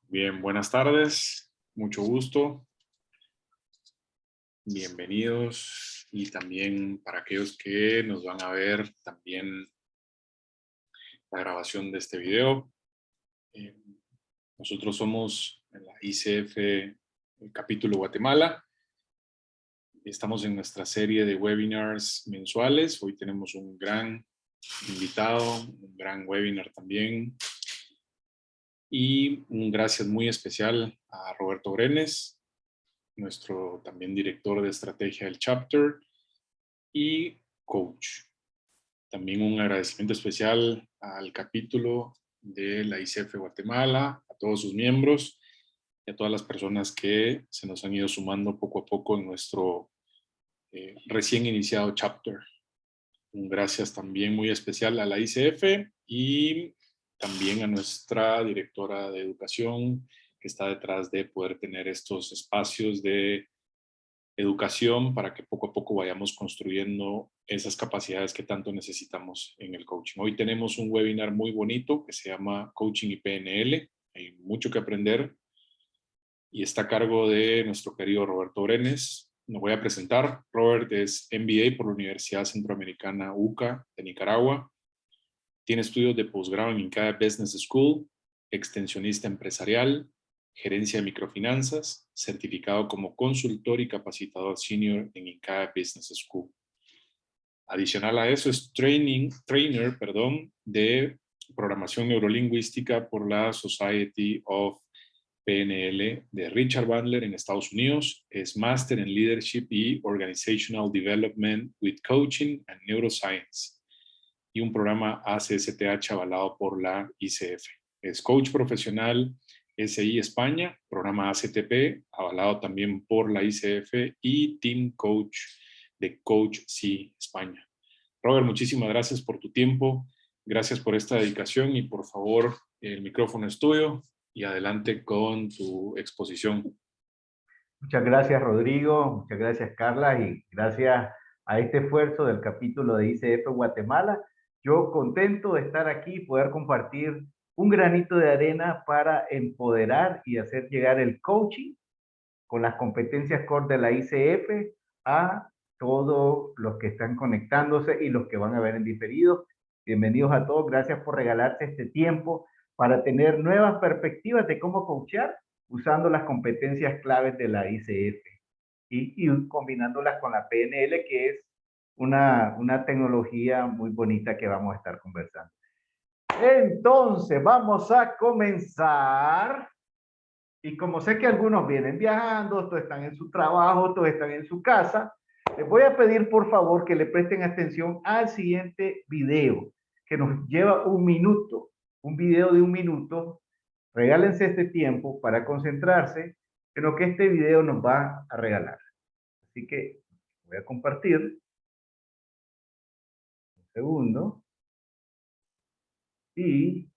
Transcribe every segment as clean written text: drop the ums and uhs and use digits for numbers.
Bien, buenas tardes, mucho gusto, bienvenidos y también para aquellos que nos van a ver también la grabación de este video. Eh, Nosotros somos en la ICF, el capítulo Guatemala. Estamos en nuestra serie de webinars mensuales. Hoy tenemos un gran invitado, un gran webinar también. Y un gracias muy especial a Roberto Brenes, nuestro también director de estrategia del chapter y coach. También un agradecimiento especial al capítulo de la ICF Guatemala, a todos sus miembros y a todas las personas que se nos han ido sumando poco a poco en nuestro recién iniciado chapter. Un gracias también muy especial a la ICF y también a nuestra directora de educación que está detrás de poder tener estos espacios de educación para que poco a poco vayamos construyendo esas capacidades que tanto necesitamos en el coaching. Hoy tenemos un webinar muy bonito que se llama Coaching y PNL. Hay mucho que aprender y está a cargo de nuestro querido Roberto Brenes. Nos voy a presentar. Robert es MBA por la Universidad Centroamericana UCA de Nicaragua. Tiene estudios de posgrado en INCAE Business School, extensionista empresarial, gerencia de microfinanzas, certificado como consultor y capacitador senior en INCAE Business School. Adicional a eso es trainer de programación neurolingüística por la Society of PNL de Richard Bandler en Estados Unidos. Es máster en Leadership y Organizational Development with Coaching and Neuroscience y un programa ACSTH avalado por la ICF. Es coach profesional SI España, programa ACTP, avalado también por la ICF y Team Coach de Coach C España. Robert, muchísimas gracias por tu tiempo, gracias por esta dedicación y por favor, el micrófono es tuyo y adelante con tu exposición. Muchas gracias, Rodrigo, muchas gracias, Carla, y gracias a este esfuerzo del capítulo de ICF Guatemala. Yo contento de estar aquí y poder compartir un granito de arena para empoderar y hacer llegar el coaching con las competencias core de la ICF a todos los que están conectándose y los que van a ver en diferido. Bienvenidos a todos, gracias por regalarse este tiempo para tener nuevas perspectivas de cómo coachar usando las competencias claves de la ICF y combinándolas con la PNL, que es una tecnología muy bonita que vamos a estar conversando. Entonces, vamos a comenzar. Y como sé que algunos vienen viajando, otros están en su trabajo, otros están en su casa, les voy a pedir por favor que le presten atención al siguiente video, que nos lleva un minuto, un video de un minuto. Regálense este tiempo para concentrarse en lo que este video nos va a regalar. Así que voy a compartir. Un segundo. Y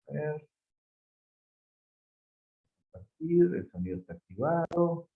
a ver, compartir, el sonido está activado.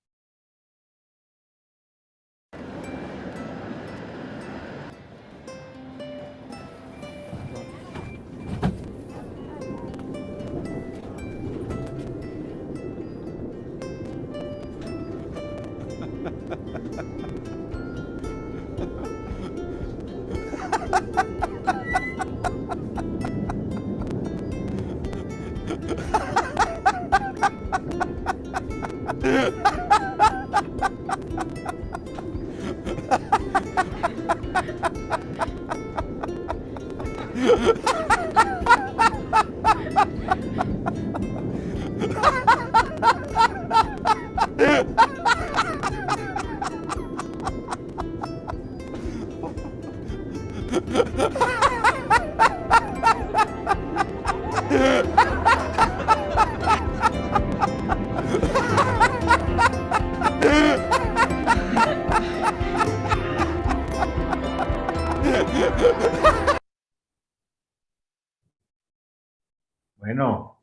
Bueno,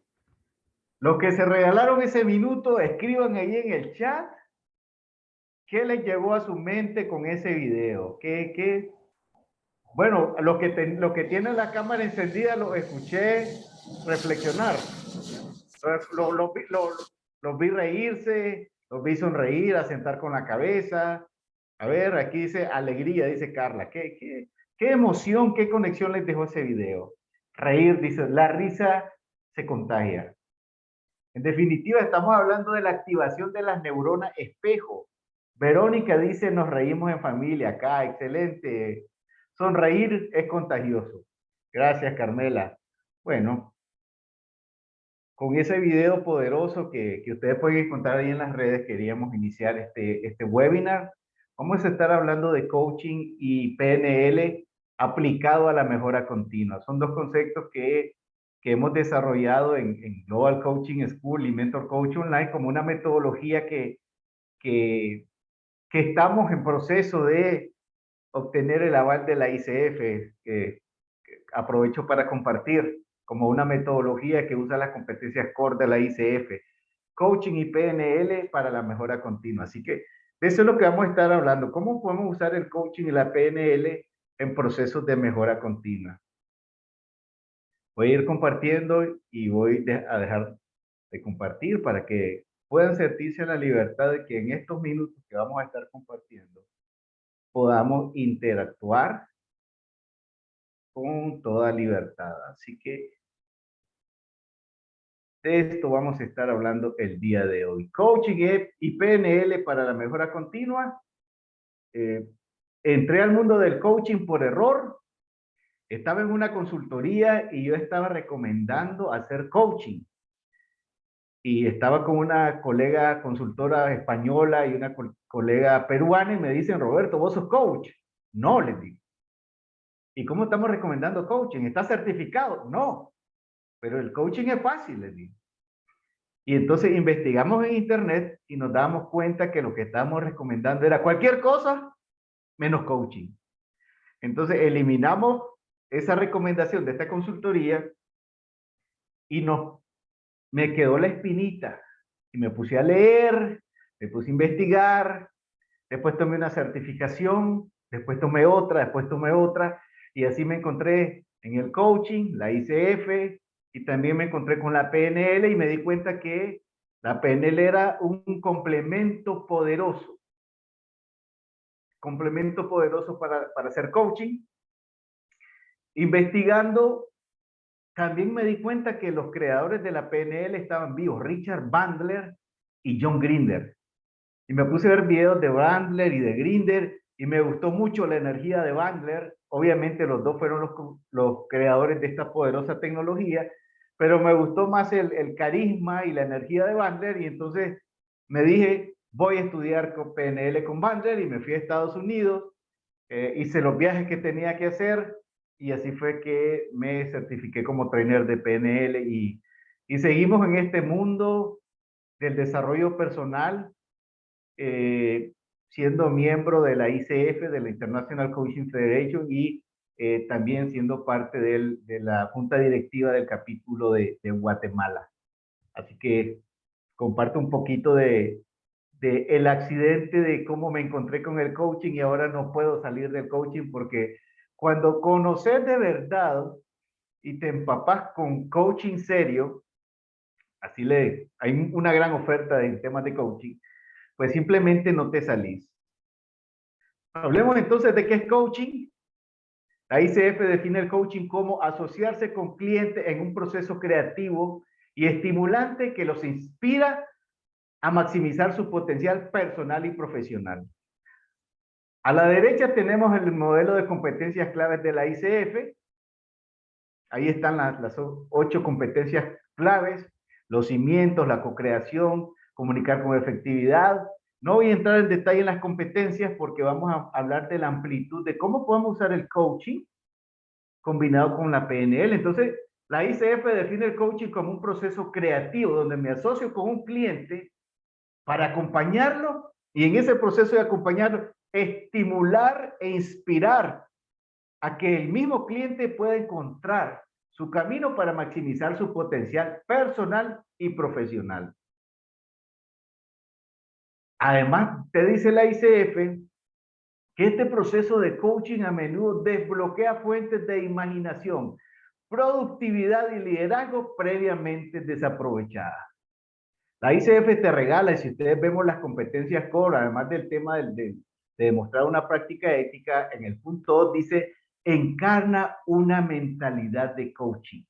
los que se regalaron ese minuto, escriban ahí en el chat qué les llegó a su mente con ese video. Bueno, lo que tiene la cámara encendida lo escuché reflexionar. Los vi reírse, los vi sonreír, asentar con la cabeza. A ver, aquí dice alegría, dice Carla. ¿Qué emoción, qué conexión les dejó ese video? Reír, dice, la risa se contagia. En definitiva, estamos hablando de la activación de las neuronas espejo. Verónica dice, nos reímos en familia acá, excelente. Sonreír es contagioso. Gracias, Carmela. Bueno, con ese video poderoso que ustedes pueden encontrar ahí en las redes, queríamos iniciar este webinar. Vamos a estar hablando de coaching y PNL aplicado a la mejora continua. Son dos conceptos que hemos desarrollado en Global Coaching School y Mentor Coach Online como una metodología que, que estamos en proceso de obtener el aval de la ICF, que aprovecho para compartir como una metodología que usa las competencias core de la ICF, coaching y PNL para la mejora continua. Así que de eso es lo que vamos a estar hablando. ¿Cómo podemos usar el coaching y la PNL en procesos de mejora continua? Voy a ir compartiendo y voy a dejar de compartir para que puedan sentirse la libertad de que en estos minutos que vamos a estar compartiendo podamos interactuar con toda libertad. Así que de esto vamos a estar hablando el día de hoy. Coaching y PNL para la mejora continua. Entré al mundo del coaching por error. Estaba en una consultoría y yo estaba recomendando hacer coaching. Y estaba con una colega consultora española y una colega peruana y me dicen, Roberto, ¿vos sos coach? No, les digo. ¿Y cómo estamos recomendando coaching? ¿Está certificado? No. Pero el coaching es fácil, les digo. Y entonces investigamos en internet y nos damos cuenta que lo que estábamos recomendando era cualquier cosa menos coaching. Entonces eliminamos esa recomendación de esta consultoría y me quedó la espinita y me puse a leer, me puse a investigar, después tomé una certificación, después tomé otra y así me encontré en el coaching, la ICF, y también me encontré con la PNL y me di cuenta que la PNL era un complemento poderoso para hacer coaching. Investigando, también me di cuenta que los creadores de la PNL estaban vivos, Richard Bandler y John Grinder. Y me puse a ver videos de Bandler y de Grinder y me gustó mucho la energía de Bandler. Obviamente los dos fueron los creadores de esta poderosa tecnología, pero me gustó más el carisma y la energía de Bandler y entonces me dije, voy a estudiar con PNL con Bandler y me fui a Estados Unidos, hice los viajes que tenía que hacer y así fue que me certifiqué como trainer de PNL y seguimos en este mundo del desarrollo personal, eh, siendo miembro de la ICF, de la International Coaching Federation, y también siendo parte de la junta directiva del capítulo de Guatemala. Así que comparto un poquito de el accidente de cómo me encontré con el coaching y ahora no puedo salir del coaching porque cuando conoces de verdad y te empapas con coaching serio, hay una gran oferta en temas de coaching, pues simplemente no te salís. Hablemos entonces de qué es coaching. La ICF define el coaching como asociarse con clientes en un proceso creativo y estimulante que los inspira a maximizar su potencial personal y profesional. A la derecha tenemos el modelo de competencias claves de la ICF. Ahí están las 8 competencias claves, los cimientos, la co-creación, comunicar con efectividad. No voy a entrar en detalle en las competencias porque vamos a hablar de la amplitud de cómo podemos usar el coaching combinado con la PNL. Entonces, la ICF define el coaching como un proceso creativo donde me asocio con un cliente para acompañarlo y en ese proceso de acompañarlo, estimular e inspirar a que el mismo cliente pueda encontrar su camino para maximizar su potencial personal y profesional. Además, te dice la ICF que este proceso de coaching a menudo desbloquea fuentes de imaginación, productividad y liderazgo previamente desaprovechadas. La ICF te regala, y si ustedes vemos las competencias core, además del tema de demostrar una práctica ética, en el punto 2 dice, encarna una mentalidad de coaching.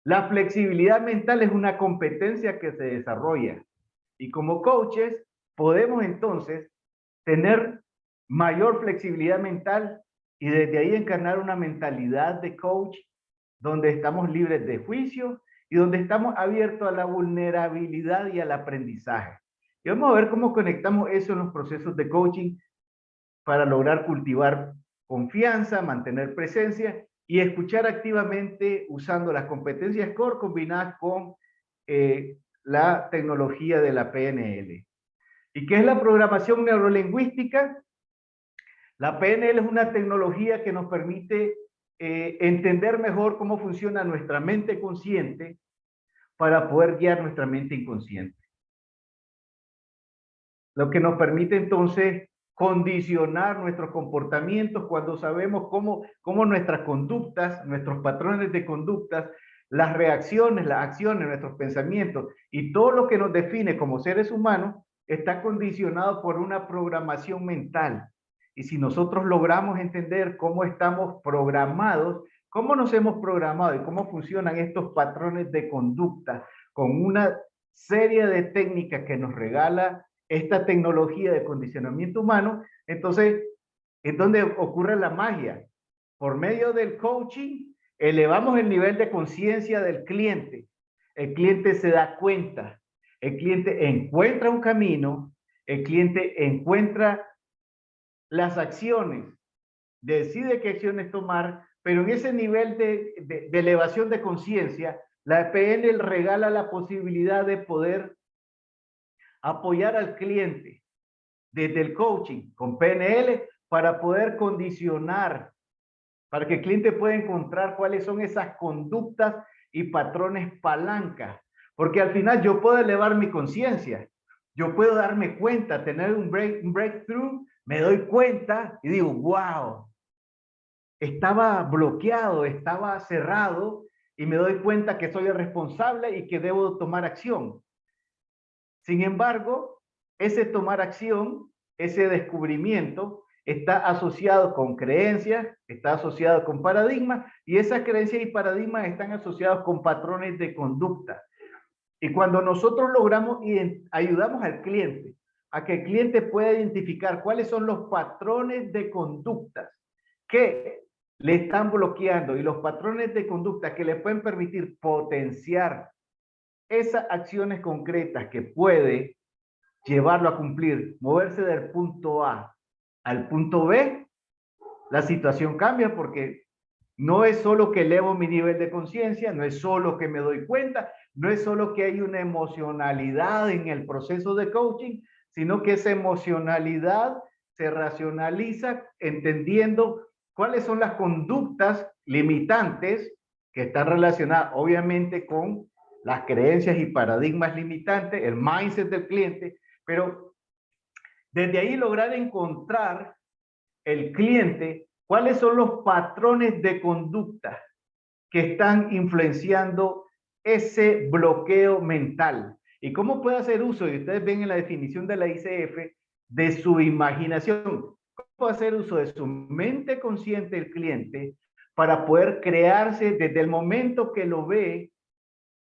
La flexibilidad mental es una competencia que se desarrolla y como coaches podemos entonces tener mayor flexibilidad mental y desde ahí encarnar una mentalidad de coach donde estamos libres de juicio y donde estamos abiertos a la vulnerabilidad y al aprendizaje. Y vamos a ver cómo conectamos eso en los procesos de coaching para lograr cultivar confianza, mantener presencia y escuchar activamente usando las competencias core combinadas con la tecnología de la PNL. ¿Y qué es la programación neurolingüística? La PNL es una tecnología que nos permite entender mejor cómo funciona nuestra mente consciente para poder guiar nuestra mente inconsciente. Lo que nos permite entonces condicionar nuestros comportamientos cuando sabemos cómo nuestras conductas, nuestros patrones de conductas, las reacciones, las acciones, nuestros pensamientos y todo lo que nos define como seres humanos está condicionado por una programación mental. Y si nosotros logramos entender cómo estamos programados, cómo nos hemos programado y cómo funcionan estos patrones de conducta con una serie de técnicas que nos regala esta tecnología de condicionamiento humano, entonces es donde ocurre la magia. Por medio del coaching, elevamos el nivel de conciencia del cliente. El cliente se da cuenta, el cliente encuentra un camino, el cliente encuentra las acciones, decide qué acciones tomar, pero en ese nivel de elevación de conciencia, la PNL regala la posibilidad de poder apoyar al cliente desde el coaching con PNL para poder condicionar, para que el cliente pueda encontrar cuáles son esas conductas y patrones palancas. Porque al final yo puedo elevar mi conciencia, yo puedo darme cuenta, tener un breakthrough, me doy cuenta y digo, wow, estaba bloqueado, estaba cerrado y me doy cuenta que soy el responsable y que debo tomar acción. Sin embargo, ese tomar acción, ese descubrimiento, está asociado con creencias, está asociado con paradigmas, y esas creencias y paradigmas están asociados con patrones de conducta. Y cuando nosotros logramos ayudamos al cliente a que el cliente pueda identificar cuáles son los patrones de conductas que le están bloqueando y los patrones de conducta que le pueden permitir potenciar esas acciones concretas que puede llevarlo a cumplir, moverse del punto A al punto B, la situación cambia porque no es solo que elevo mi nivel de conciencia, no es solo que me doy cuenta, no es solo que hay una emocionalidad en el proceso de coaching, sino que esa emocionalidad se racionaliza entendiendo cuáles son las conductas limitantes que están relacionadas obviamente con las creencias y paradigmas limitantes, el mindset del cliente, pero desde ahí lograr encontrar el cliente cuáles son los patrones de conducta que están influenciando ese bloqueo mental y cómo puede hacer uso, y ustedes ven en la definición de la ICF, de su imaginación, cómo puede hacer uso de su mente consciente el cliente para poder crearse desde el momento que lo ve,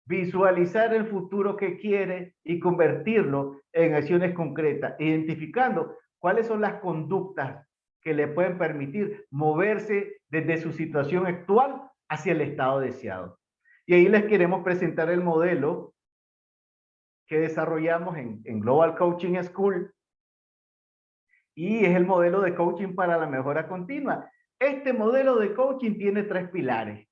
visualizar el futuro que quiere y convertirlo en acciones concretas, identificando cuáles son las conductas que le pueden permitir moverse desde su situación actual hacia el estado deseado. Y ahí les queremos presentar el modelo que desarrollamos en Global Coaching School y es el modelo de coaching para la mejora continua. Este modelo de coaching tiene 3 pilares: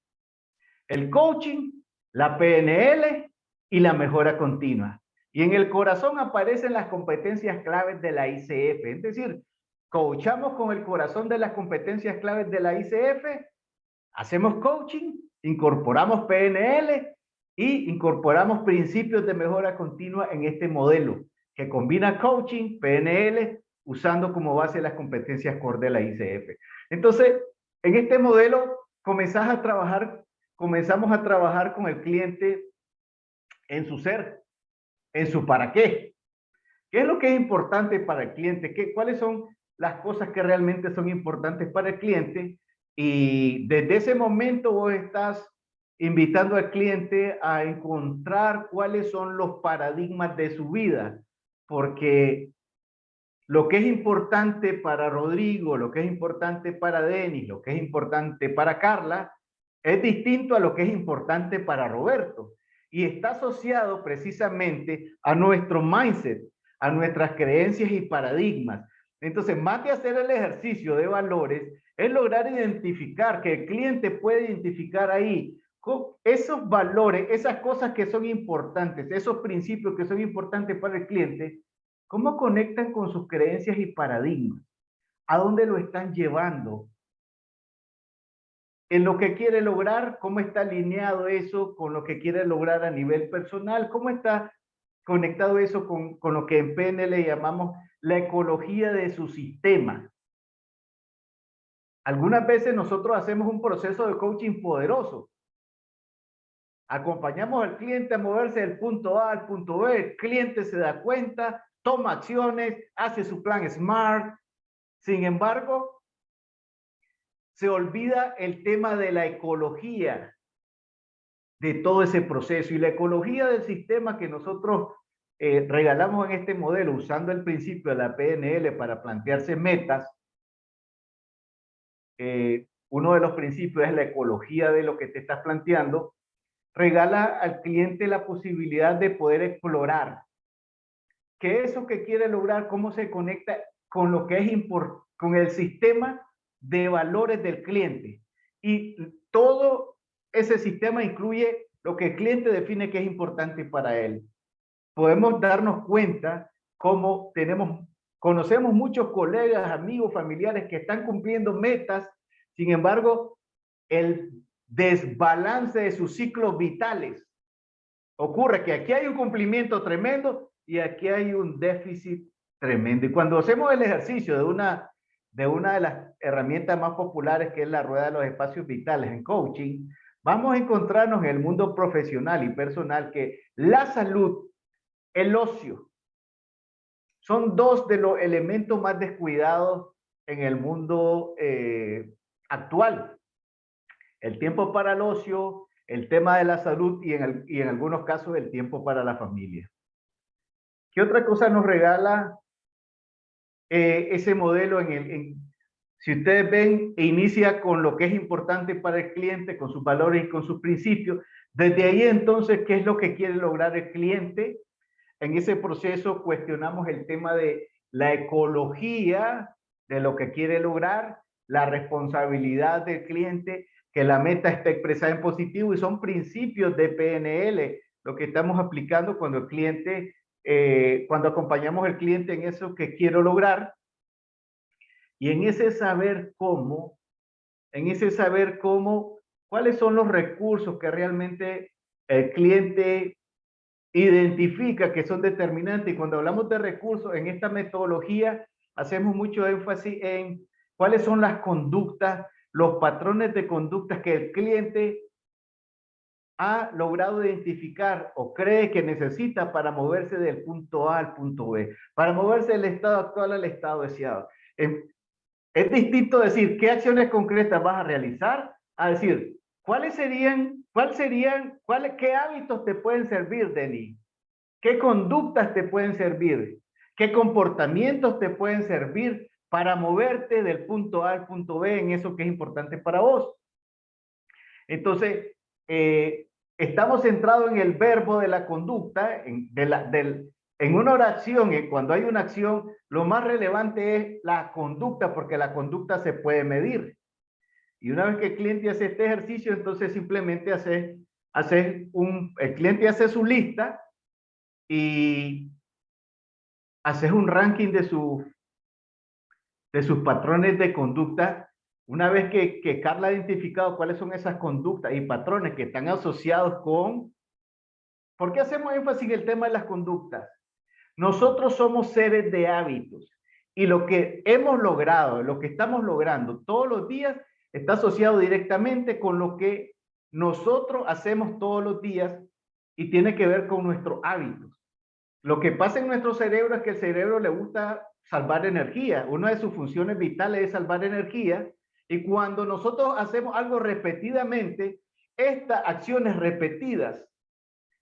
el coaching, la PNL y la mejora continua. Y en el corazón aparecen las competencias claves de la ICF. Es decir, coachamos con el corazón de las competencias claves de la ICF, hacemos coaching, incorporamos PNL y incorporamos principios de mejora continua en este modelo que combina coaching, PNL, usando como base las competencias core de la ICF. Entonces, en este modelo comenzamos a trabajar con el cliente en su ser, en su para qué. ¿Qué es lo que es importante para el cliente? ¿Cuáles son las cosas que realmente son importantes para el cliente? Y desde ese momento vos estás invitando al cliente a encontrar cuáles son los paradigmas de su vida, porque lo que es importante para Rodrigo, lo que es importante para Denis, lo que es importante para Carla, es distinto a lo que es importante para Roberto. Y está asociado precisamente a nuestro mindset, a nuestras creencias y paradigmas. Entonces, más que hacer el ejercicio de valores, es lograr identificar, que el cliente puede identificar ahí esos valores, esas cosas que son importantes, esos principios que son importantes para el cliente. ¿Cómo conectan con sus creencias y paradigmas? ¿A dónde lo están llevando? En lo que quiere lograr, ¿cómo está alineado eso con lo que quiere lograr a nivel personal? ¿Cómo está conectado eso con lo que en PNL llamamos la ecología de su sistema? Algunas veces nosotros hacemos un proceso de coaching poderoso. Acompañamos al cliente a moverse del punto A al punto B, el cliente se da cuenta, toma acciones, hace su plan SMART. Sin embargo, se olvida el tema de la ecología de todo ese proceso, y la ecología del sistema que nosotros regalamos en este modelo, usando el principio de la PNL para plantearse metas. Uno de los principios es la ecología de lo que te estás planteando. Regala al cliente la posibilidad de poder explorar que eso que quiere lograr, cómo se conecta con lo que es con el sistema de valores del cliente. Y todo ese sistema incluye lo que el cliente define que es importante para él. Podemos darnos cuenta cómo conocemos muchos colegas, amigos, familiares que están cumpliendo metas. Sin embargo, el desbalance de sus ciclos vitales ocurre que aquí hay un cumplimiento tremendo y aquí hay un déficit tremendo. Y cuando hacemos el ejercicio de una de las herramientas más populares, que es la rueda de los espacios vitales en coaching, vamos a encontrarnos en el mundo profesional y personal que la salud, el ocio, son dos de los elementos más descuidados en el mundo actual. El tiempo para el ocio, el tema de la salud y en algunos casos el tiempo para la familia. ¿Qué otra cosa nos regala ese modelo? Si ustedes ven, inicia con lo que es importante para el cliente, con sus valores y con sus principios. Desde ahí entonces, ¿qué es lo que quiere lograr el cliente? En ese proceso cuestionamos el tema de la ecología de lo que quiere lograr, la responsabilidad del cliente, que la meta esté expresada en positivo, y son principios de PNL lo que estamos aplicando cuando cuando acompañamos al cliente en eso que quiero lograr. Y en ese saber cómo, cuáles son los recursos que realmente el cliente identifica que son determinantes. Y cuando hablamos de recursos en esta metodología, hacemos mucho énfasis en cuáles son las conductas, los patrones de conductas que el cliente ha logrado identificar o cree que necesita para moverse del punto A al punto B, para moverse del estado actual al estado deseado. Es distinto decir qué acciones concretas vas a realizar, a decir qué hábitos te pueden servir, Denis, qué conductas te pueden servir, qué comportamientos te pueden servir para moverte del punto A al punto B en eso que es importante para vos. Entonces, estamos centrados en el verbo de la conducta, en una oración. Cuando hay una acción, lo más relevante es la conducta, porque la conducta se puede medir. Y una vez que el cliente hace este ejercicio, entonces simplemente el cliente hace su lista y haces un ranking de sus patrones de conducta. Una vez que Carla ha identificado cuáles son esas conductas y patrones que están asociados con... ¿Por qué hacemos énfasis en el tema de las conductas? Nosotros somos seres de hábitos, Y lo que hemos logrado, lo que estamos logrando todos los días, está asociado directamente con lo que nosotros hacemos todos los días y tiene que ver con nuestros hábitos. Lo que pasa en nuestro cerebro es que el cerebro le gusta salvar energía. Una de sus funciones vitales es salvar energía. Y cuando nosotros hacemos algo repetidamente, estas acciones repetidas,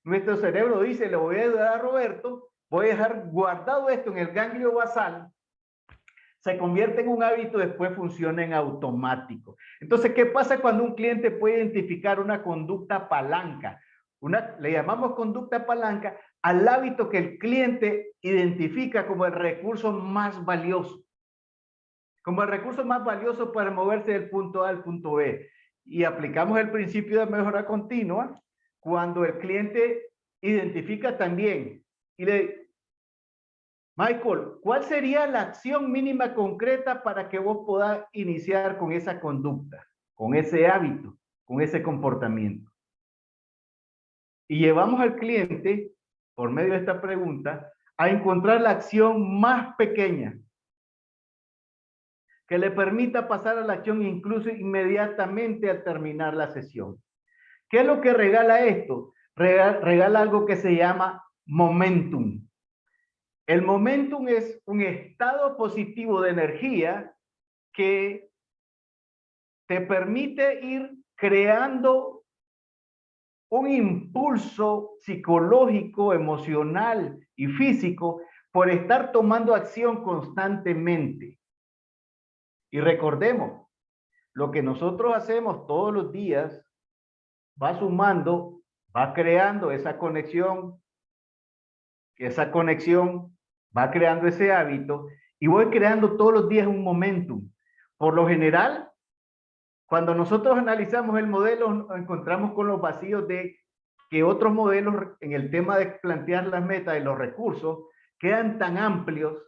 nuestro cerebro dice, le voy a ayudar a Roberto, voy a dejar guardado esto en el ganglio basal, se convierte en un hábito, después funciona en automático. Entonces, ¿qué pasa cuando un cliente puede identificar una conducta palanca? Le llamamos conducta palanca al hábito que el cliente identifica como el recurso más valioso. Como el recurso más valioso para moverse del punto A al punto B. Y aplicamos el principio de mejora continua cuando el cliente identifica también y le... Michael, ¿cuál sería la acción mínima concreta para que vos puedas iniciar con esa conducta, con ese hábito, con ese comportamiento? Y llevamos al cliente, por medio de esta pregunta, a encontrar la acción más pequeña que le permita pasar a la acción incluso inmediatamente al terminar la sesión. ¿Qué es lo que regala esto? Regala algo que se llama momentum. El momentum es un estado positivo de energía que te permite ir creando un impulso psicológico, emocional y físico por estar tomando acción constantemente. Y recordemos, lo que nosotros hacemos todos los días va sumando, va creando esa conexión va creando ese hábito y voy creando todos los días un momentum. Por lo general, cuando nosotros analizamos el modelo, nos encontramos con los vacíos de que otros modelos en el tema de plantear las metas y los recursos quedan tan amplios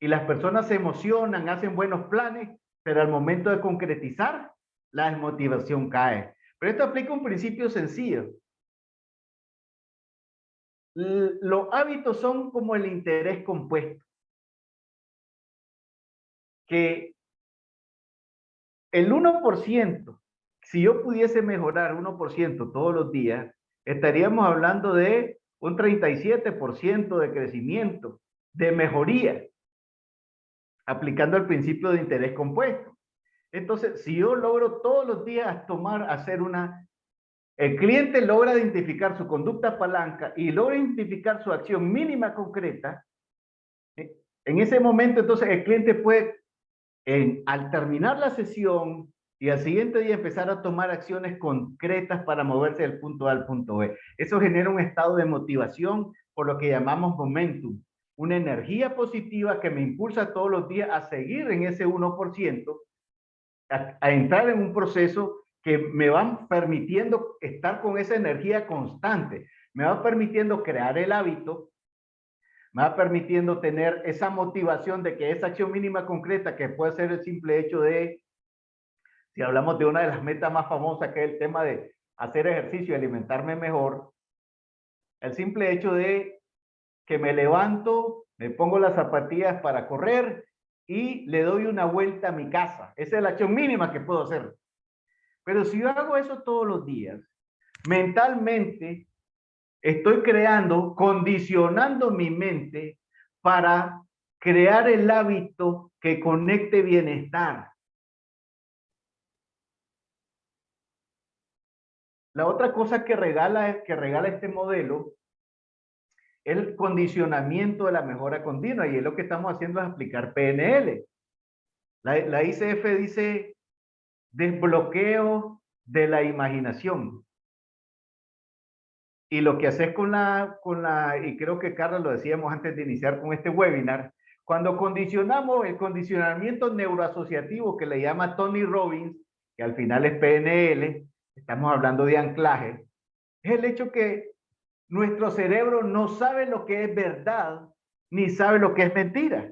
y las personas se emocionan, hacen buenos planes, pero al momento de concretizar, la desmotivación cae. Pero esto aplica un principio sencillo. Los hábitos son como el interés compuesto, que el 1%, si yo pudiese mejorar 1% todos los días, estaríamos hablando de un 37% de crecimiento, de mejoría, aplicando el principio de interés compuesto. Entonces, si yo logro todos los días el cliente logra identificar su conducta palanca y logra identificar su acción mínima concreta, en ese momento entonces el cliente puede, al terminar la sesión y al siguiente día empezar a tomar acciones concretas para moverse del punto A al punto B. Eso genera un estado de motivación por lo que llamamos momentum, una energía positiva que me impulsa todos los días a seguir en ese 1%, a entrar en un proceso que me va permitiendo estar con esa energía constante, me va permitiendo crear el hábito, me va permitiendo tener esa motivación de que esa acción mínima concreta, que puede ser el simple hecho de, si hablamos de una de las metas más famosas, que es el tema de hacer ejercicio y alimentarme mejor, el simple hecho de que me levanto, me pongo las zapatillas para correr y le doy una vuelta a mi casa. Esa es la acción mínima que puedo hacer. Pero si yo hago eso todos los días, mentalmente estoy condicionando mi mente para crear el hábito que conecte bienestar. La otra cosa que regala este modelo es el condicionamiento de la mejora continua, y es lo que estamos haciendo es aplicar PNL. La ICF dice desbloqueo de la imaginación. Y lo que haces y creo que Carlos lo decíamos antes de iniciar con este webinar, cuando condicionamos el condicionamiento neuroasociativo que le llama Tony Robbins, que al final es PNL, estamos hablando de anclaje, es el hecho que nuestro cerebro no sabe lo que es verdad, ni sabe lo que es mentira.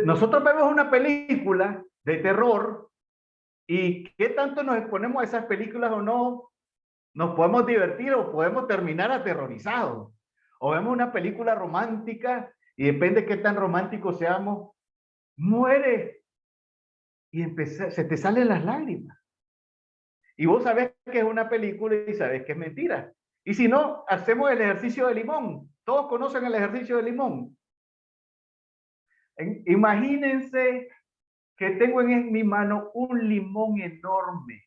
Nosotros vemos una película de terror y qué tanto nos exponemos a esas películas o no, nos podemos divertir o podemos terminar aterrorizados. O vemos una película romántica Y depende de qué tan románticos seamos, muere y se te salen las lágrimas. Y vos sabés que es una película y sabés que es mentira. Y si no, hacemos el ejercicio de limón. Todos conocen el ejercicio de limón. Imagínense que tengo en mi mano un limón enorme.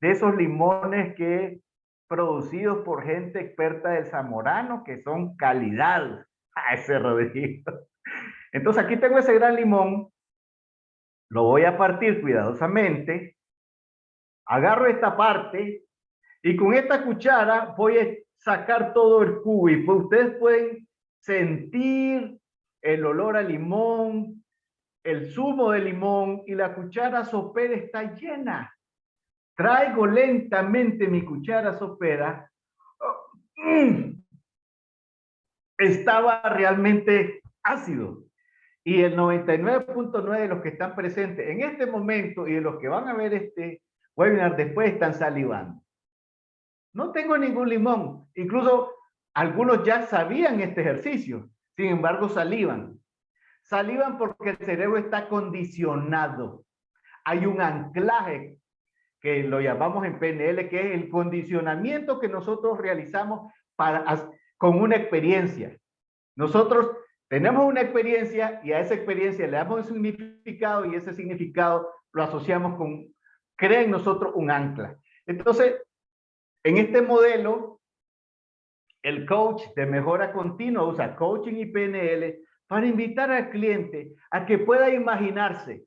De esos limones que producidos por gente experta del Zamorano, que son calidad. A ese Rodrigo. Entonces aquí tengo ese gran limón, lo voy a partir cuidadosamente, agarro esta parte y con esta cuchara voy a sacar todo el jugo y pues ustedes pueden sentir el olor a limón, el zumo de limón y la cuchara sopera está llena. Traigo lentamente mi cuchara sopera. Estaba realmente ácido. Y el 99.9 de los que están presentes en este momento y de los que van a ver este webinar después están salivando. No tengo ningún limón. Incluso algunos ya sabían este ejercicio. Sin embargo, salivan. Salivan porque el cerebro está condicionado. Hay un anclaje que lo llamamos en PNL, que es el condicionamiento que nosotros realizamos con una experiencia. Nosotros tenemos una experiencia y a esa experiencia le damos un significado y ese significado lo asociamos crea en nosotros un ancla. Entonces, en este modelo, el coach de mejora continua usa coaching y PNL para invitar al cliente a que pueda imaginarse.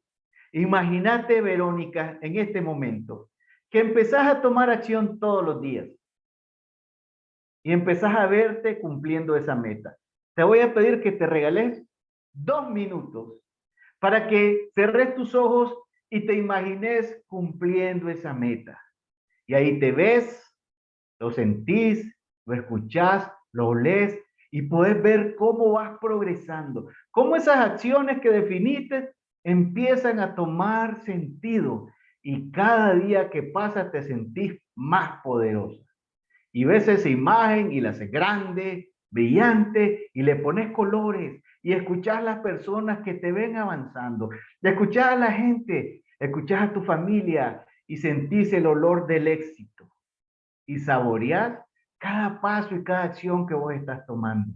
Imagínate, Verónica, en este momento, que empezás a tomar acción todos los días y empezás a verte cumpliendo esa meta. Te voy a pedir que te regales 2 minutos para que cerres tus ojos y te imagines cumpliendo esa meta. Y ahí te ves, lo sentís, lo escuchás, lo lees y puedes ver cómo vas progresando, cómo esas acciones que definiste empiezan a tomar sentido y cada día que pasa te sentís más poderosa. Y ves esa imagen y la haces grande, brillante y le pones colores y escuchás las personas que te ven avanzando, y escuchás a la gente, escuchás a tu familia y sentís el olor del éxito y saboreás cada paso y cada acción que vos estás tomando.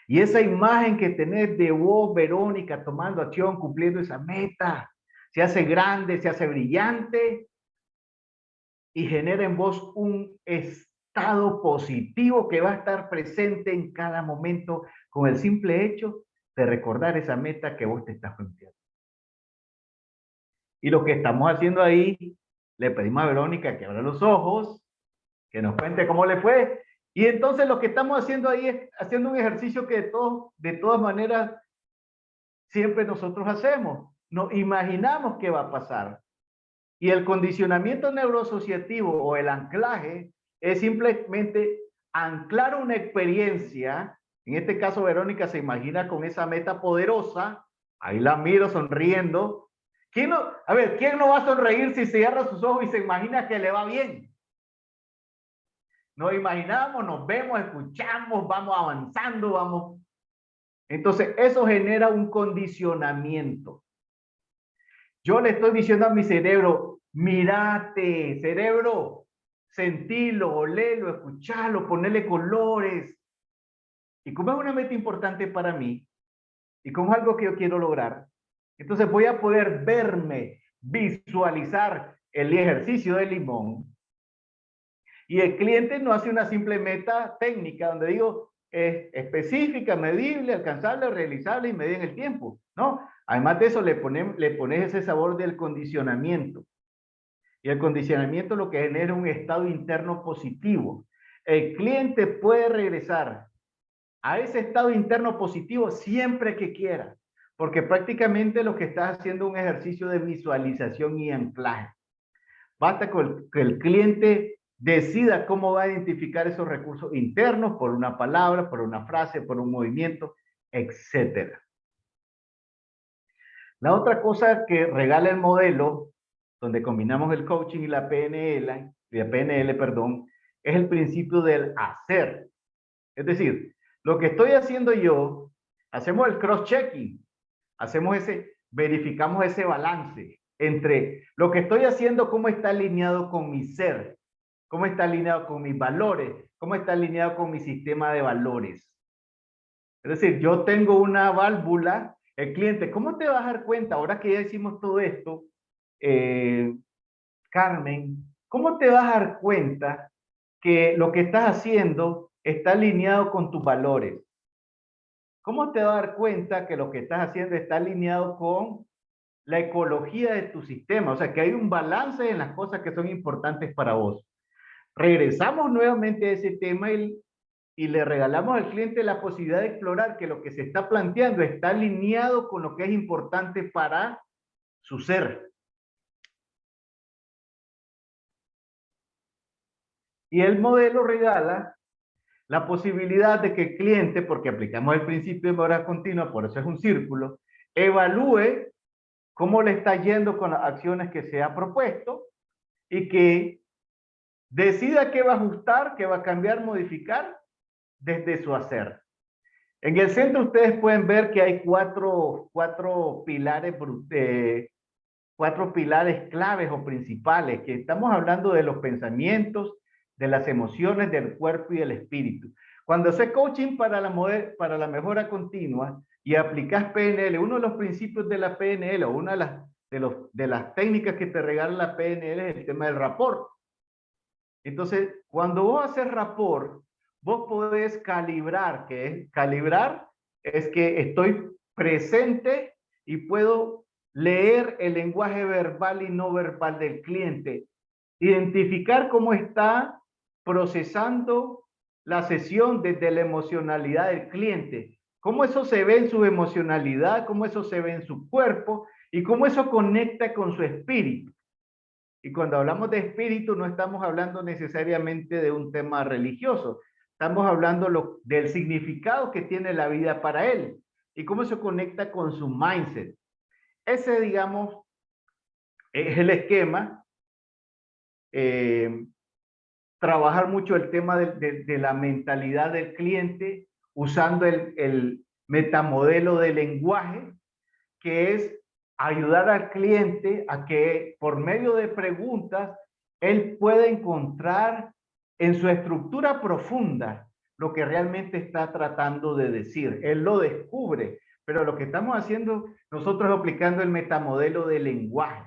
Y esa imagen que tenés de vos, Verónica, tomando acción, cumpliendo esa meta, se hace grande, se hace brillante y genera en vos un estado positivo que va a estar presente en cada momento con el simple hecho de recordar esa meta que vos te estás planteando. Y lo que estamos haciendo ahí, le pedimos a Verónica que abra los ojos, que nos cuente cómo le fue. Y entonces lo que estamos haciendo ahí es haciendo un ejercicio que de todas maneras siempre nosotros hacemos. Nos imaginamos qué va a pasar. Y el condicionamiento neuroasociativo o el anclaje es simplemente anclar una experiencia. En este caso, Verónica se imagina con esa meta poderosa. Ahí la miro sonriendo. ¿Quién no va a sonreír si cierra sus ojos y se imagina que le va bien? Nos imaginamos, nos vemos, escuchamos, vamos avanzando, vamos. Entonces, eso genera un condicionamiento. Yo le estoy diciendo a mi cerebro, mírate, cerebro, sentilo, olelo, escuchalo, ponele colores. Y como es una meta importante para mí, y como es algo que yo quiero lograr, entonces voy a poder verme, visualizar el ejercicio del limón. Y el cliente no hace una simple meta técnica donde digo es específica, medible, alcanzable, realizable y medida en el tiempo, ¿no? Además de eso le pones ese sabor del condicionamiento. Y el condicionamiento lo que genera un estado interno positivo. El cliente puede regresar a ese estado interno positivo siempre que quiera, porque prácticamente lo que estás haciendo es un ejercicio de visualización y anclaje. Basta con que el cliente decida cómo va a identificar esos recursos internos por una palabra, por una frase, por un movimiento, etc. La otra cosa que regala el modelo, donde combinamos el coaching y la PNL, es el principio del hacer. Es decir, lo que estoy haciendo yo hacemos el cross-checking, verificamos ese balance entre lo que estoy haciendo, cómo está alineado con mi ser, cómo está alineado con mis valores, cómo está alineado con mi sistema de valores. Es decir, yo tengo una válvula, el cliente, ¿cómo te vas a dar cuenta ahora que ya hicimos todo esto, Carmen? ¿Cómo te vas a dar cuenta que lo que estás haciendo está alineado con tus valores? ¿Cómo te vas a dar cuenta que lo que estás haciendo está alineado con la ecología de tu sistema? O sea, que hay un balance en las cosas que son importantes para vos. Regresamos nuevamente a ese tema y le regalamos al cliente la posibilidad de explorar que lo que se está planteando está alineado con lo que es importante para su ser. Y el modelo regala la posibilidad de que el cliente, porque aplicamos el principio de mejora continua, por eso es un círculo, evalúe cómo le está yendo con las acciones que se ha propuesto y que decida qué va a ajustar, qué va a cambiar, modificar desde su hacer. En el centro ustedes pueden ver que hay cuatro pilares claves o principales, que estamos hablando de los pensamientos, de las emociones, del cuerpo y del espíritu. Cuando haces coaching para la mejora continua y aplicas PNL, uno de los principios de la PNL o una de las técnicas que te regala la PNL es el tema del rapport. Entonces, cuando vos haces rapport, vos podés calibrar, calibrar es que estoy presente y puedo leer el lenguaje verbal y no verbal del cliente, identificar cómo está procesando la sesión desde la emocionalidad del cliente, cómo eso se ve en su emocionalidad, cómo eso se ve en su cuerpo y cómo eso conecta con su espíritu. Y cuando hablamos de espíritu no estamos hablando necesariamente de un tema religioso, estamos hablando del significado que tiene la vida para él y cómo se conecta con su mindset. Ese, digamos, es el esquema. Trabajar mucho el tema de la mentalidad del cliente usando el metamodelo de lenguaje, que es ayudar al cliente a que por medio de preguntas él pueda encontrar en su estructura profunda lo que realmente está tratando de decir. Él lo descubre, pero lo que estamos haciendo nosotros es aplicando el metamodelo de lenguaje.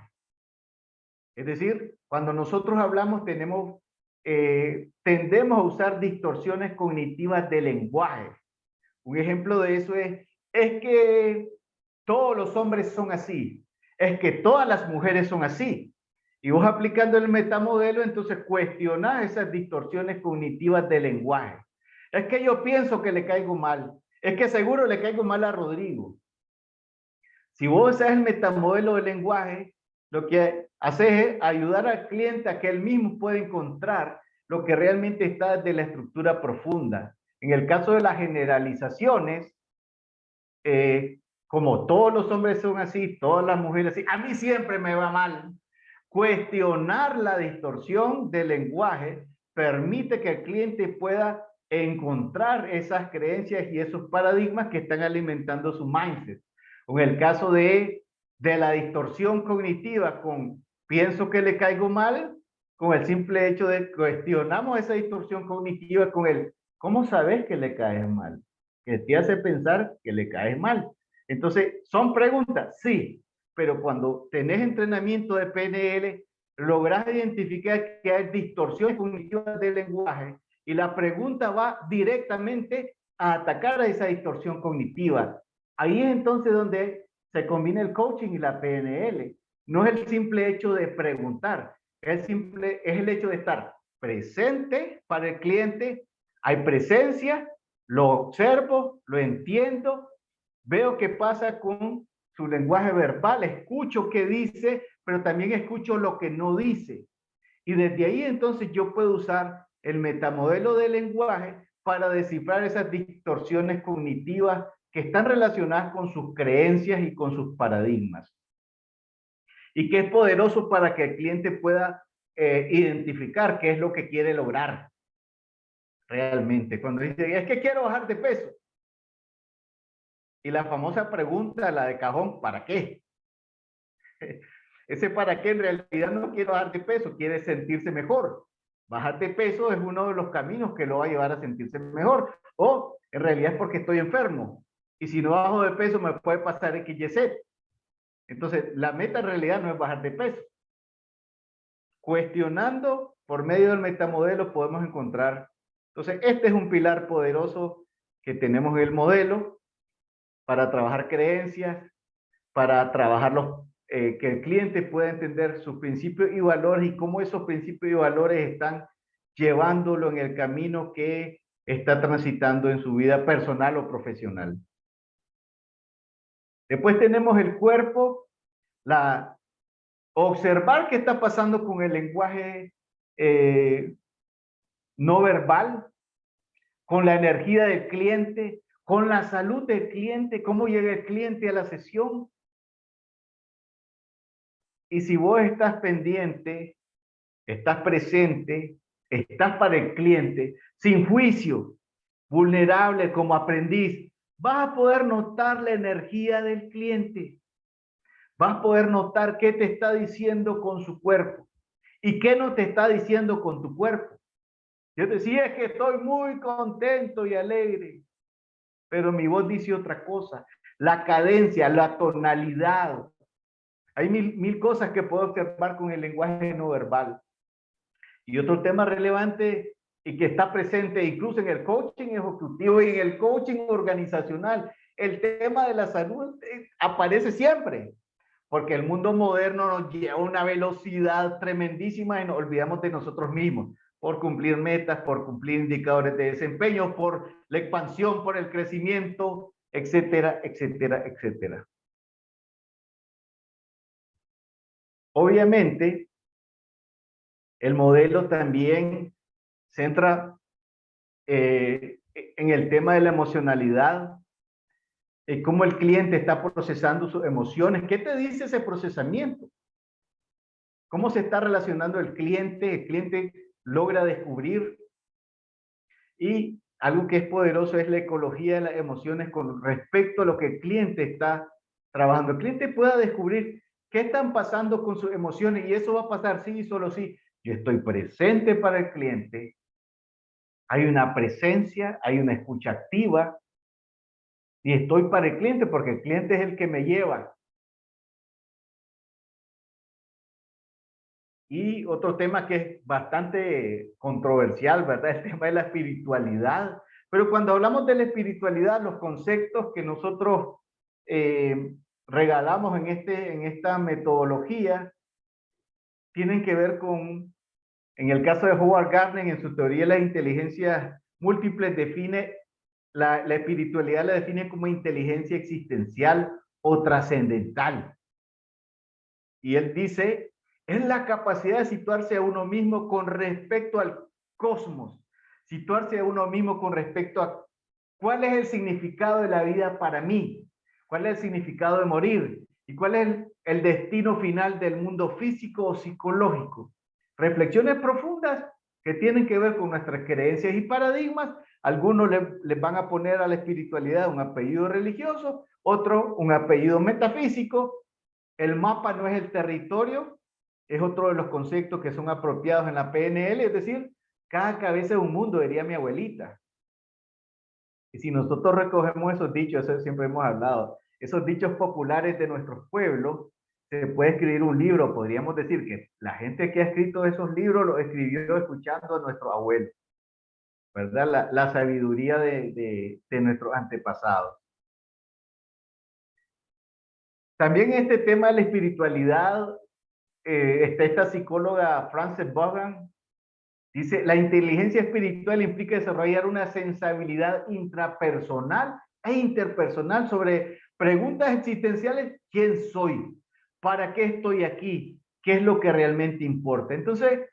Es decir, cuando nosotros hablamos tendemos a usar distorsiones cognitivas de lenguaje. Un ejemplo de eso es que todos los hombres son así, es que todas las mujeres son así. Y vos aplicando el metamodelo, entonces cuestionás esas distorsiones cognitivas de lenguaje. Es que yo pienso que le caigo mal, es que seguro le caigo mal a Rodrigo. Si vos usás el metamodelo de lenguaje, lo que haces es ayudar al cliente a que él mismo pueda encontrar lo que realmente está desde la estructura profunda. En el caso de las generalizaciones, como todos los hombres son así, todas las mujeres así, a mí siempre me va mal. Cuestionar la distorsión del lenguaje permite que el cliente pueda encontrar esas creencias y esos paradigmas que están alimentando su mindset. En el caso de la distorsión cognitiva con pienso que le caigo mal, con el simple hecho de cuestionamos esa distorsión cognitiva con el ¿cómo sabes que le caes mal? Que te hace pensar que le caes mal. Entonces, ¿son preguntas? Sí, pero cuando tenés entrenamiento de PNL, lográs identificar que hay distorsiones cognitivas del lenguaje y la pregunta va directamente a atacar a esa distorsión cognitiva. Ahí es entonces donde se combina el coaching y la PNL. No es el simple hecho de preguntar, es el hecho de estar presente para el cliente. Hay presencia, lo observo, lo entiendo, veo qué pasa con su lenguaje verbal, escucho qué dice, pero también escucho lo que no dice. Y desde ahí entonces yo puedo usar el metamodelo del lenguaje para descifrar esas distorsiones cognitivas que están relacionadas con sus creencias y con sus paradigmas. Y que es poderoso para que el cliente pueda identificar qué es lo que quiere lograr realmente. Cuando dice, es que quiero bajar de peso. Y la famosa pregunta, la de cajón, ¿para qué? Ese para qué en realidad no quiere bajar de peso, quiere sentirse mejor. Bajar de peso es uno de los caminos que lo va a llevar a sentirse mejor. O en realidad es porque estoy enfermo. Y si no bajo de peso me puede pasar X, Y, Z. Entonces, la meta en realidad no es bajar de peso. Cuestionando por medio del metamodelo podemos encontrar. Entonces, este es un pilar poderoso que tenemos en el modelo para trabajar creencias, para trabajar que el cliente pueda entender sus principios y valores y cómo esos principios y valores están llevándolo en el camino que está transitando en su vida personal o profesional. Después tenemos el cuerpo, observar qué está pasando con el lenguaje no verbal, con la energía del cliente, con la salud del cliente, cómo llega el cliente a la sesión. Y si vos estás pendiente, estás presente, estás para el cliente, sin juicio, vulnerable como aprendiz, vas a poder notar la energía del cliente. Vas a poder notar qué te está diciendo con su cuerpo y qué no te está diciendo con tu cuerpo. Yo decía es que estoy muy contento y alegre, pero mi voz dice otra cosa. La cadencia, la tonalidad. Hay mil cosas que puedo observar con el lenguaje no verbal. Y otro tema relevante y que está presente incluso en el coaching ejecutivo y en el coaching organizacional, el tema de la salud aparece siempre, porque el mundo moderno nos lleva a una velocidad tremendísima y nos olvidamos de nosotros mismos, por cumplir metas, por cumplir indicadores de desempeño, por la expansión, por el crecimiento, etcétera, etcétera, etcétera. Obviamente, el modelo también centra en el tema de la emocionalidad, cómo el cliente está procesando sus emociones. ¿Qué te dice ese procesamiento? ¿Cómo se está relacionando el cliente? El cliente logra descubrir. Y algo que es poderoso es la ecología de las emociones con respecto a lo que el cliente está trabajando. El cliente pueda descubrir qué están pasando con sus emociones y eso va a pasar sí y solo sí. Yo estoy presente para el cliente. Hay una presencia, hay una escucha activa y estoy para el cliente porque el cliente es el que me lleva. Y otro tema que es bastante controversial, ¿verdad? El tema de la espiritualidad. Pero cuando hablamos de la espiritualidad, los conceptos que nosotros regalamos en esta metodología tienen que ver con, en el caso de Howard Gardner, en su teoría de las inteligencias múltiples, define la espiritualidad, la define como inteligencia existencial o trascendental. Y él dice, es la capacidad de situarse a uno mismo con respecto al cosmos, situarse a uno mismo con respecto a cuál es el significado de la vida para mí, cuál es el significado de morir y cuál es el destino final del mundo físico o psicológico. Reflexiones profundas que tienen que ver con nuestras creencias y paradigmas. Algunos les van a poner a la espiritualidad un apellido religioso, otros un apellido metafísico. El mapa no es el territorio, es otro de los conceptos que son apropiados en la PNL, es decir, cada cabeza es un mundo, diría mi abuelita. Y si nosotros recogemos esos dichos, eso siempre hemos hablado, esos dichos populares de nuestros pueblos, se puede escribir un libro, podríamos decir que la gente que ha escrito esos libros los escribió escuchando a nuestros abuelos, ¿verdad? La sabiduría de nuestros antepasados. También este tema de la espiritualidad, está esta psicóloga Frances Bogan, dice, la inteligencia espiritual implica desarrollar una sensibilidad intrapersonal e interpersonal sobre preguntas existenciales, ¿quién soy? ¿Para qué estoy aquí? ¿Qué es lo que realmente importa? Entonces,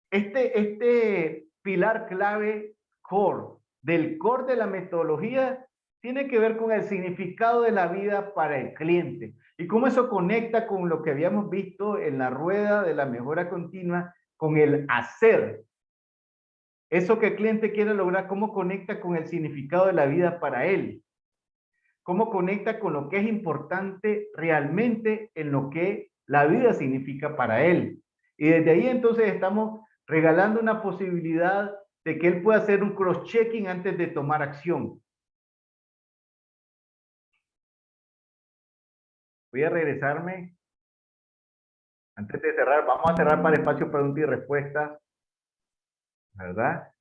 este pilar clave del core de la metodología tiene que ver con el significado de la vida para el cliente y cómo eso conecta con lo que habíamos visto en la rueda de la mejora continua, con el hacer. Eso que el cliente quiere lograr, cómo conecta con el significado de la vida para él. cómo conecta con lo que es importante realmente en lo que la vida significa para él. Y desde ahí entonces estamos regalando una posibilidad de que él pueda hacer un cross-checking antes de tomar acción. Voy a regresarme. Antes de cerrar, vamos a cerrar para espacio preguntas y respuestas, ¿verdad?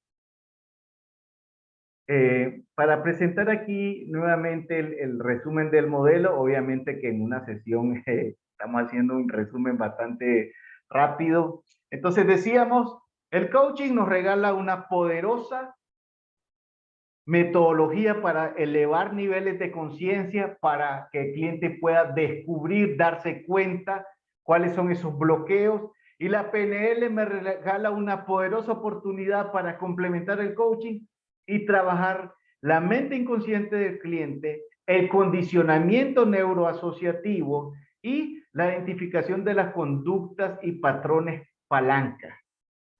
Para presentar aquí nuevamente el resumen del modelo, obviamente que en una sesión estamos haciendo un resumen bastante rápido. Entonces decíamos, el coaching nos regala una poderosa metodología para elevar niveles de conciencia, para que el cliente pueda descubrir, darse cuenta cuáles son esos bloqueos. Y la PNL me regala una poderosa oportunidad para complementar el coaching y trabajar la mente inconsciente del cliente, el condicionamiento neuroasociativo y la identificación de las conductas y patrones palanca.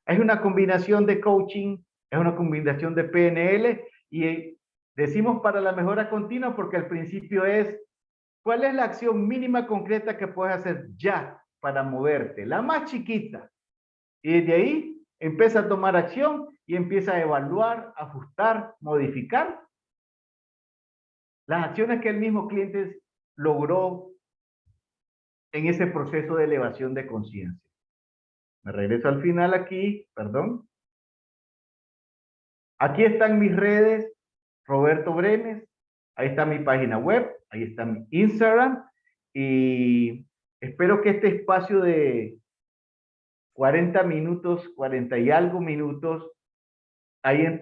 Es una combinación de coaching, es una combinación de PNL y decimos para la mejora continua porque al principio es, ¿cuál es la acción mínima concreta que puedes hacer ya para moverte? La más chiquita. Y desde ahí empieza a tomar acción y empieza a evaluar, ajustar, modificar las acciones que el mismo cliente logró en ese proceso de elevación de conciencia. Me regreso al final aquí, perdón. Aquí están mis redes, Roberto Brenes, ahí está mi página web, ahí está mi Instagram y espero que este espacio de 40 minutos, 40 y algo minutos, haya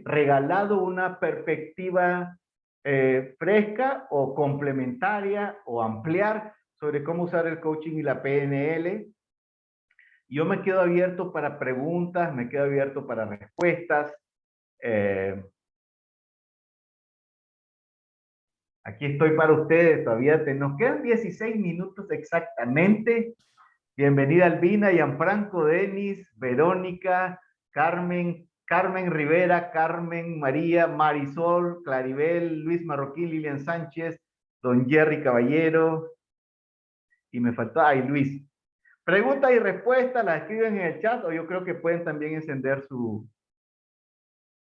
regalado una perspectiva fresca o complementaria o ampliar sobre cómo usar el coaching y la PNL. Yo me quedo abierto para preguntas, me quedo abierto para respuestas. Aquí estoy para ustedes, todavía nos quedan 16 minutos exactamente. Bienvenida Albina, Gianfranco, Denis, Verónica, Carmen, Carmen Rivera, Carmen María, Marisol, Claribel, Luis Marroquín, Lilian Sánchez, don Jerry Caballero, y me faltó, ay Luis. Preguntas y respuestas las escriben en el chat o yo creo que pueden también encender su...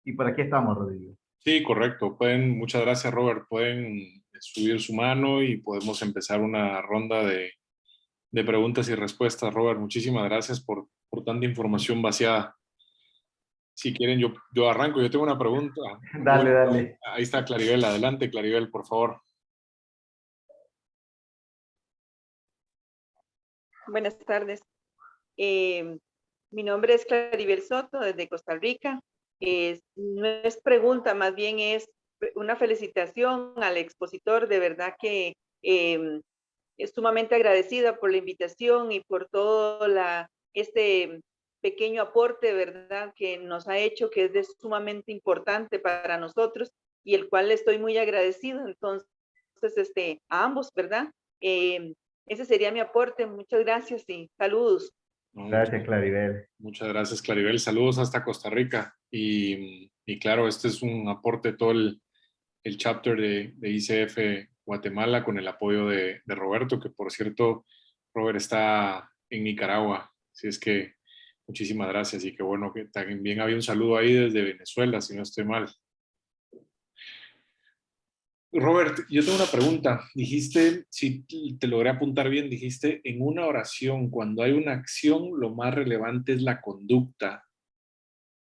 Y por aquí estamos, Rodrigo. Sí, correcto. Pueden, muchas gracias, Robert. Pueden subir su mano y podemos empezar una ronda de preguntas y respuestas. Robert, muchísimas gracias por tanta información vaciada. Si quieren, yo arranco. Yo tengo una pregunta. Dale, Bueno, dale. ahí está Claribel. Adelante, Claribel, por favor. Buenas tardes. Mi nombre es Claribel Soto, desde Costa Rica. No es pregunta, más bien es una felicitación al expositor. De verdad que es sumamente agradecida por la invitación y por todo este pequeño aporte, ¿verdad?, que nos ha hecho, que es sumamente importante para nosotros y el cual le estoy muy agradecido. Entonces, a ambos, ¿verdad? Ese sería mi aporte. Muchas gracias y saludos. Gracias, Claribel. Muchas gracias, Claribel. Saludos hasta Costa Rica. Y claro, este es un aporte todo el chapter de ICF Guatemala con el apoyo de Roberto, que por cierto, Robert está en Nicaragua. Así es que muchísimas gracias y que bueno, que también había un saludo ahí desde Venezuela, si no estoy mal. Robert, yo tengo una pregunta. Dijiste, si te logré apuntar bien, dijiste en una oración, cuando hay una acción, lo más relevante es la conducta.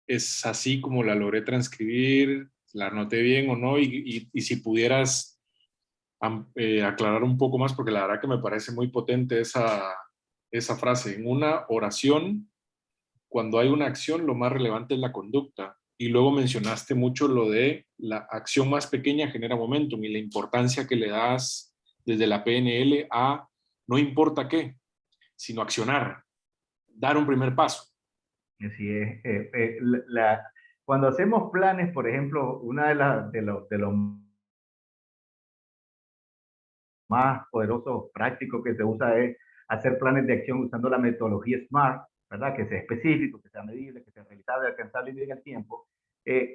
¿Es así como la logré transcribir? ¿La anoté bien o no? Y si pudieras aclarar un poco más, porque la verdad que me parece muy potente esa frase. En una oración, cuando hay una acción, lo más relevante es la conducta. Y luego mencionaste mucho lo de la acción más pequeña genera momentum y la importancia que le das desde la PNL a no importa qué, sino accionar, dar un primer paso. Así es. Cuando hacemos planes, por ejemplo, una de los más poderosos, prácticos que se usa es hacer planes de acción usando la metodología SMART, ¿verdad? Que sea específico, que sea medible, que sea realizable, alcanzable y en el tiempo.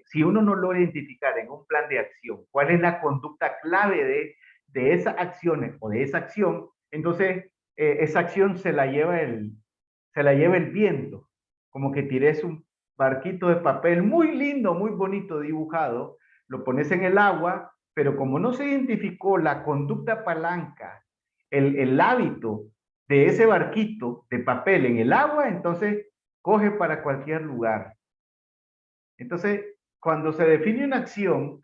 si uno no logra identificar en un plan de acción cuál es la conducta clave de esas acciones o de esa acción, entonces esa acción se la lleva el viento, como que tires un barquito de papel muy lindo, muy bonito dibujado, lo pones en el agua, pero como no se identificó la conducta palanca, el hábito de ese barquito de papel en el agua, entonces coge para cualquier lugar. Entonces, cuando se define una acción,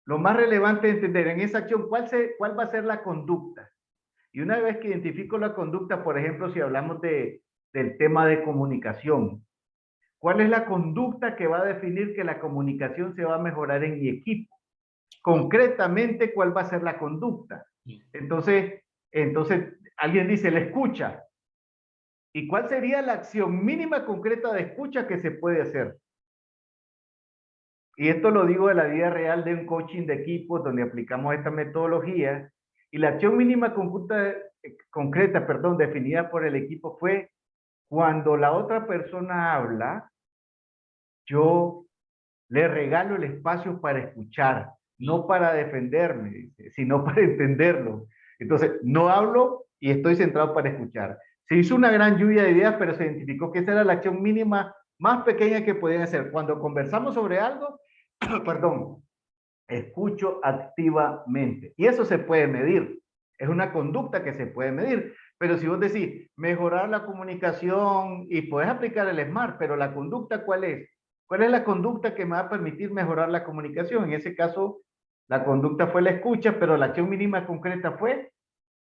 lo más relevante es entender en esa acción cuál va a ser la conducta. Y una vez que identifico la conducta, por ejemplo, si hablamos del tema de comunicación, ¿cuál es la conducta que va a definir que la comunicación se va a mejorar en mi equipo? Concretamente, ¿cuál va a ser la conducta? Entonces alguien dice, la escucha. ¿Y cuál sería la acción mínima concreta de escucha que se puede hacer? Y esto lo digo de la vida real de un coaching de equipos donde aplicamos esta metodología. Y la acción mínima concreta, definida por el equipo fue cuando la otra persona habla, yo le regalo el espacio para escuchar, no para defenderme, sino para entenderlo. Entonces, no hablo y estoy centrado para escuchar. Se hizo una gran lluvia de ideas, pero se identificó que esa era la acción mínima más pequeña que podían hacer. Cuando conversamos sobre algo, perdón, escucho activamente. Y eso se puede medir. Es una conducta que se puede medir. Pero si vos decís, mejorar la comunicación y podés aplicar el SMART, pero la conducta, ¿cuál es? ¿Cuál es la conducta que me va a permitir mejorar la comunicación? En ese caso, la conducta fue la escucha, pero la acción mínima concreta fue,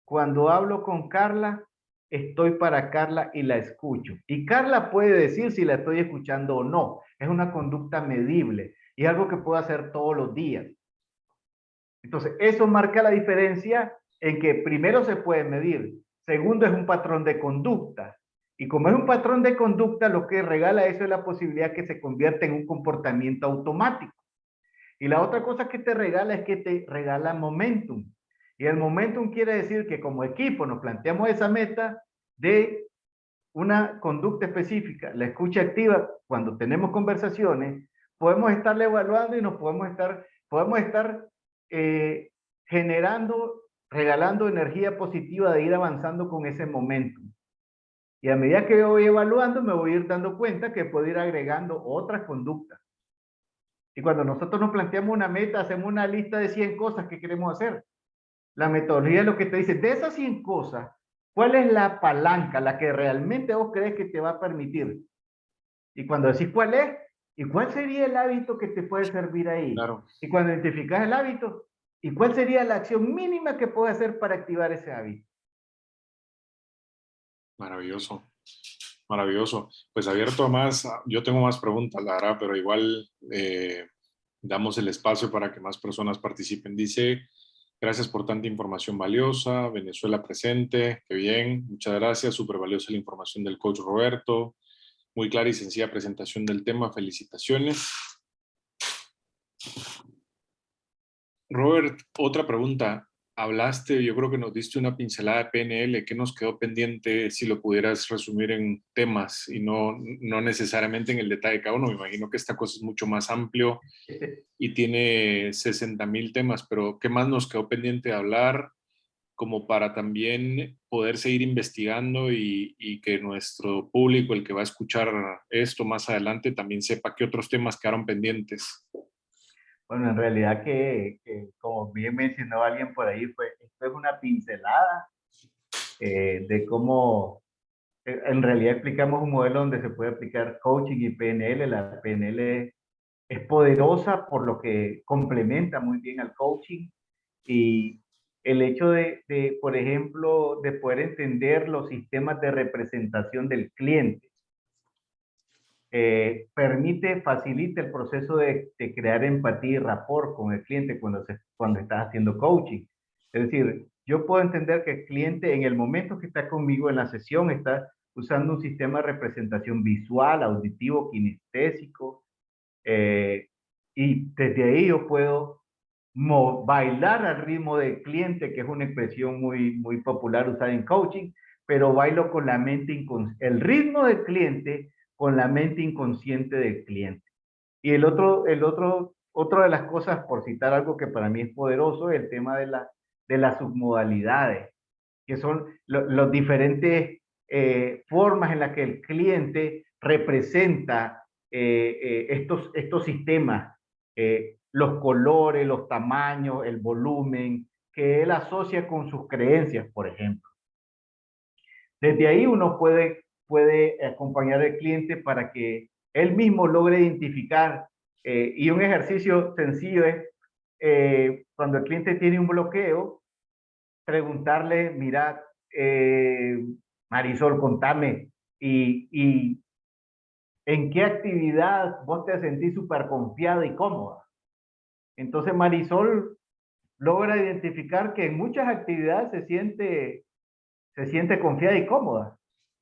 cuando hablo con Carla, estoy para Carla y la escucho. Y Carla puede decir si la estoy escuchando o no. Es una conducta medible y es algo que puedo hacer todos los días. Entonces, eso marca la diferencia en que primero se puede medir, segundo es un patrón de conducta. Y como es un patrón de conducta, lo que regala eso es la posibilidad que se convierta en un comportamiento automático. Y la otra cosa que te regala es que te regala momentum. Y el momentum quiere decir que como equipo nos planteamos esa meta de una conducta específica, la escucha activa, cuando tenemos conversaciones, podemos estarle evaluando y nos podemos estar generando, regalando energía positiva de ir avanzando con ese momentum. Y a medida que voy evaluando, me voy a ir dando cuenta que puedo ir agregando otras conductas. Y cuando nosotros nos planteamos una meta, hacemos una lista de 100 cosas que queremos hacer. La metodología es lo que te dice, de esas 100 cosas, ¿cuál es la palanca, la que realmente vos crees que te va a permitir? Y cuando decís cuál es, ¿y cuál sería el hábito que te puede servir ahí? Claro. Y cuando identificas el hábito, ¿y cuál sería la acción mínima que puedes hacer para activar ese hábito? Maravilloso, maravilloso. Pues abierto a más, yo tengo más preguntas, la verdad, pero igual damos el espacio para que más personas participen. Dice, gracias por tanta información valiosa, Venezuela presente, qué bien, muchas gracias, súper valiosa la información del coach Roberto, muy clara y sencilla presentación del tema, felicitaciones. Robert, otra pregunta. Hablaste, yo creo que nos diste una pincelada de PNL. ¿Qué nos quedó pendiente si lo pudieras resumir en temas y no necesariamente en el detalle de cada uno? Me imagino que esta cosa es mucho más amplio y tiene 60,000 temas, pero ¿qué más nos quedó pendiente de hablar como para también poder seguir investigando y que nuestro público, el que va a escuchar esto más adelante, también sepa qué otros temas quedaron pendientes? Bueno, en realidad como bien mencionó alguien por ahí, esto es una pincelada de cómo en realidad explicamos un modelo donde se puede aplicar coaching y PNL. La PNL es poderosa por lo que complementa muy bien al coaching y el hecho por ejemplo, de poder entender los sistemas de representación del cliente. Facilita el proceso de crear empatía y rapport con el cliente cuando estás haciendo coaching. Es decir, yo puedo entender que el cliente en el momento que está conmigo en la sesión está usando un sistema de representación visual, auditivo, kinestésico, y desde ahí yo puedo bailar al ritmo del cliente, que es una expresión muy, muy popular usada en coaching, pero bailo con la mente inconsciente, el ritmo del cliente con la mente inconsciente del cliente. Y otra de las cosas, por citar algo que para mí es poderoso, es el tema de las submodalidades, que son los diferentes formas en las que el cliente representa estos sistemas, los colores, los tamaños, el volumen, que él asocia con sus creencias, por ejemplo. Desde ahí uno puede acompañar al cliente para que él mismo logre identificar, y un ejercicio sencillo es, cuando el cliente tiene un bloqueo, preguntarle, mira, Marisol, contame, y ¿en qué actividad vos te sentís súper confiada y cómoda? Entonces Marisol logra identificar que en muchas actividades se siente confiada y cómoda.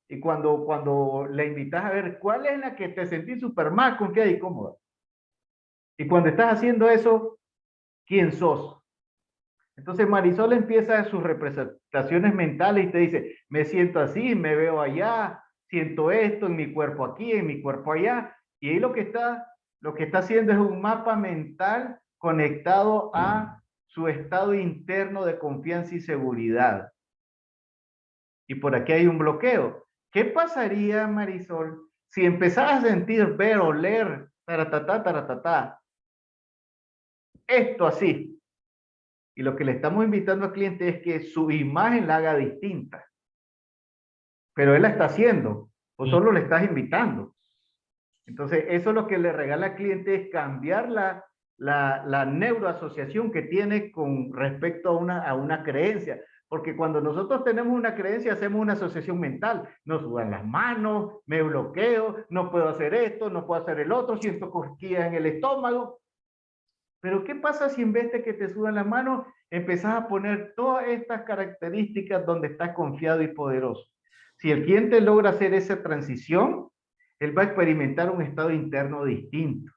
Y cuando le invitas a ver cuál es la que te sentís súper más confiada y cómoda. Y cuando estás haciendo eso, ¿quién sos? Entonces Marisol empieza sus representaciones mentales y te dice, me siento así, me veo allá, siento esto en mi cuerpo aquí, en mi cuerpo allá. Y ahí lo que está haciendo es un mapa mental conectado a su estado interno de confianza y seguridad. Y por aquí hay un bloqueo. ¿Qué pasaría, Marisol, si empezás a sentir, ver, oler, taratata, esto así? Y lo que le estamos invitando al cliente es que su imagen la haga distinta. Pero él la está haciendo, o solo le estás invitando. Entonces, eso es lo que le regala al cliente, es cambiar la neuroasociación que tiene con respecto a una creencia. Porque cuando nosotros tenemos una creencia, hacemos una asociación mental. Nos sudan las manos, me bloqueo, no puedo hacer esto, no puedo hacer el otro, siento cosquillas en el estómago. Pero ¿qué pasa si en vez de que te sudan las manos, empezás a poner todas estas características donde estás confiado y poderoso? Si el cliente logra hacer esa transición, él va a experimentar un estado interno distinto,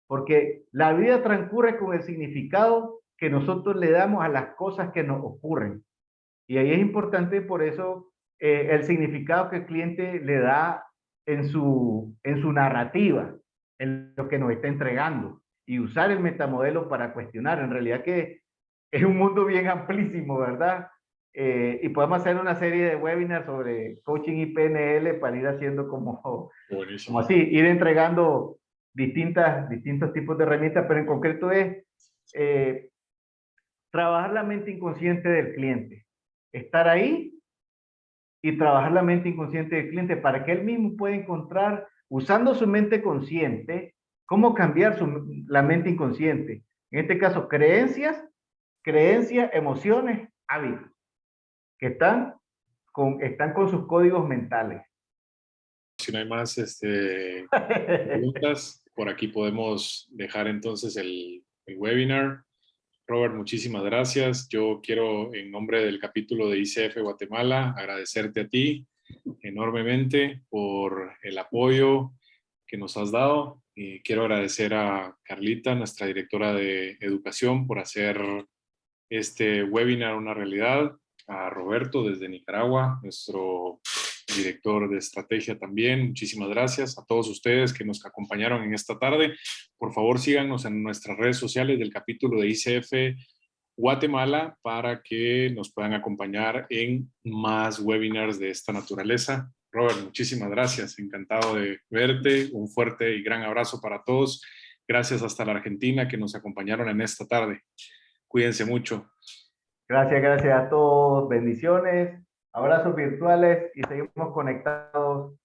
porque la vida transcurre con el significado que nosotros le damos a las cosas que nos ocurren. Y ahí es importante, por eso, el significado que el cliente le da en su narrativa, en lo que nos está entregando, y usar el metamodelo para cuestionar. En realidad que es un mundo bien amplísimo, ¿verdad? Y podemos hacer una serie de webinars sobre coaching y PNL para ir haciendo como así, ir entregando distintos tipos de herramientas, pero en concreto es trabajar la mente inconsciente del cliente. Estar ahí y trabajar la mente inconsciente del cliente para que él mismo pueda encontrar, usando su mente consciente, cómo cambiar la mente inconsciente. En este caso, creencias, emociones, hábitos, que están con sus códigos mentales. Si no hay más preguntas, por aquí podemos dejar entonces el webinar. Robert, muchísimas gracias. Yo quiero, en nombre del capítulo de ICF Guatemala, agradecerte a ti enormemente por el apoyo que nos has dado. Y quiero agradecer a Carlita, nuestra directora de educación, por hacer este webinar una realidad. A Roberto desde Nicaragua, nuestro director de estrategia también. Muchísimas gracias a todos ustedes que nos acompañaron en esta tarde. Por favor, síganos en nuestras redes sociales del capítulo de ICF Guatemala para que nos puedan acompañar en más webinars de esta naturaleza. Robert, muchísimas gracias. Encantado de verte. Un fuerte y gran abrazo para todos. Gracias hasta la Argentina que nos acompañaron en esta tarde. Cuídense mucho. Gracias a todos. Bendiciones, abrazos virtuales y seguimos conectados.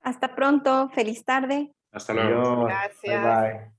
Hasta pronto. Feliz tarde. Hasta luego. Adiós. Gracias. Bye, bye.